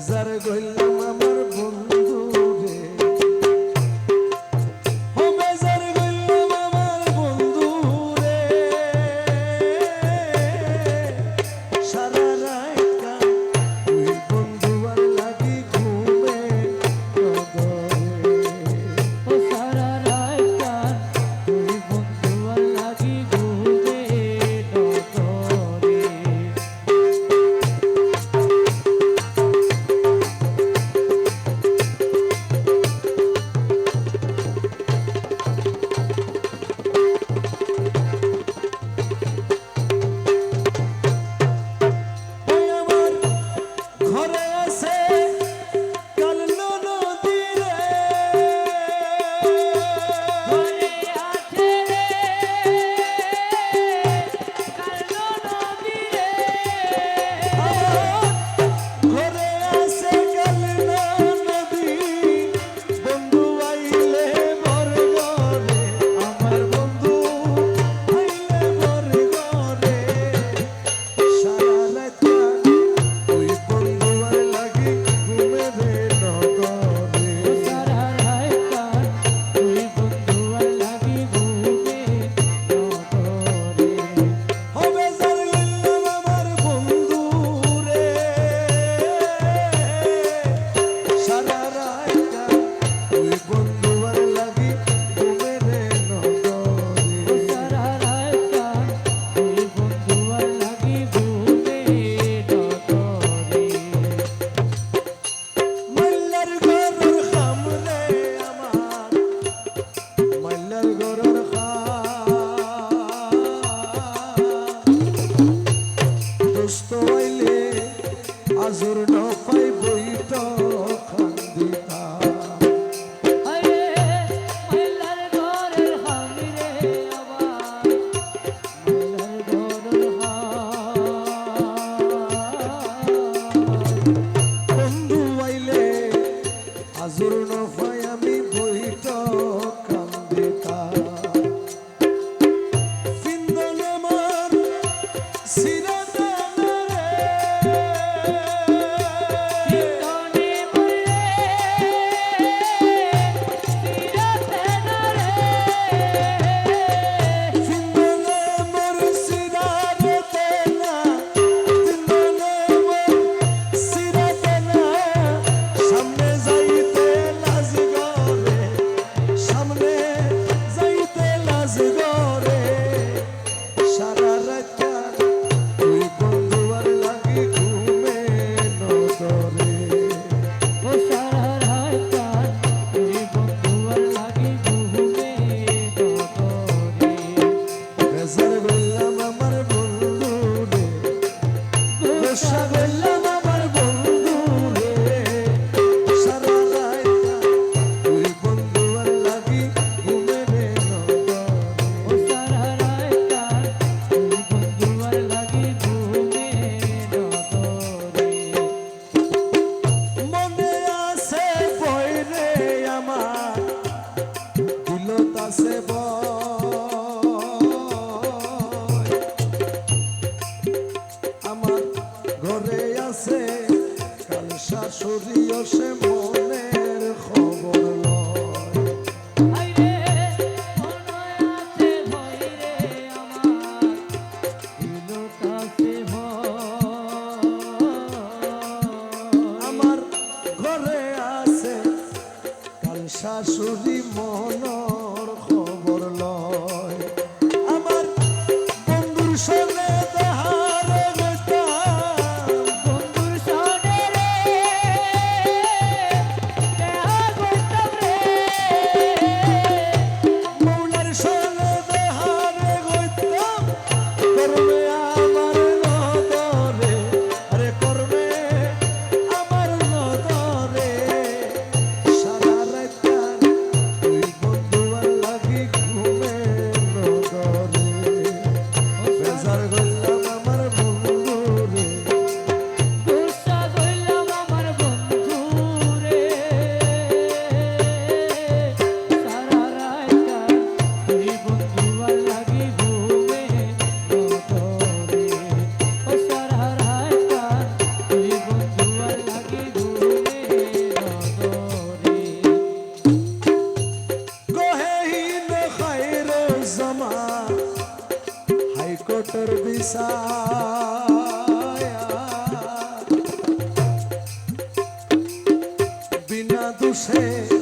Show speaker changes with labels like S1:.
S1: বেজার গইলাম আমার বন্ধু রে, ও বেজার গইলাম আমার বন্ধু রে, সারা রাত তুই বন্ধু আর লাগি ঘুমে নগরে,
S2: ও সারা রাত তুই বন্ধু আর লাগি ঘুমে নগরে।
S1: ওই আমার ঘরে আছে কালো নদী রে,
S2: ঘরে আছে রে কালো নদী রে,
S1: ঘরে আছে কালো নদী, বন্ধু আইলে মোর ঘরে, আমার বন্ধু আইলে মোর ঘরে, সারা রাত ওই বন্ধু আর লাগি ঘুমে রে নগরে,
S2: ও সারা রাত তুই বন্ধু আর লাগি ঘুমে নগরে।
S1: হবে জানলাম আমার বন্ধু রে, সারা রাত ওই বন্ধু আর লাগি ঘুমে রে নগরে,
S2: ও সারা রাত তুই বন্ধু আর লাগি ঘুমে নগরে।
S1: মাল্লার গরুর খাম রে আমার, মাল্লার গরুর খাম, দোস্ত আইলে আজর নফাই বইত খান্দিতা,
S2: আরে মাইলার ঘরের হামি রে আবার মাইলার ঘরের
S1: বন্ধু আইলে আজর নফাই আমি বইত কান্দিতা, ফিন্দনে মার সিরাদানা রে,
S2: সিন্দনে মরে সিরাতে না রে,
S1: ফিন্দনে মার সিরাদানা, ফিন্দনে মার সিরাদানা, সামনে যাইতে লাজ গরে, সামনে যাইতে লাজ গরে, সারা রাত তুই বন্ধু আর লাগি ঘুমে নগরে,
S2: ও সারা রাত তুই বন্ধু আর লাগি ঘুমে নগরে।
S1: বেজার গইলাম আমার বন্ধু রে, গোসা গইলাম আমার বন্ধু রে, সারা রাত তুই বন্ধু আর লাগি ঘুমে রে নগরে,
S2: ও সারা রাত তুই বন্ধু আর লাগি ঘুমে নগরে।
S1: মনে আছে বই রে আমার, দিলত আছে বই, আমার ঘরে আছে কাল শাশুড়িও সে মনের খবর লয়,
S2: আইরে মনে আছে ভয় রে আমার দিলো কাছে ভয়।
S1: আমার ঘরে আছে কাল শাশুড়ি মনর খবর লয়, আমার বন্ধুর সঙ্গে দেহারে গইতাম,
S2: বন্ধুর সনে রে দেহা গইতাম রে,
S1: মৌলার সঙ্গে দেহারে গইতাম, করবে আমার নদরে, আরে করবে আমার নদরে, সারা রাত তুই সে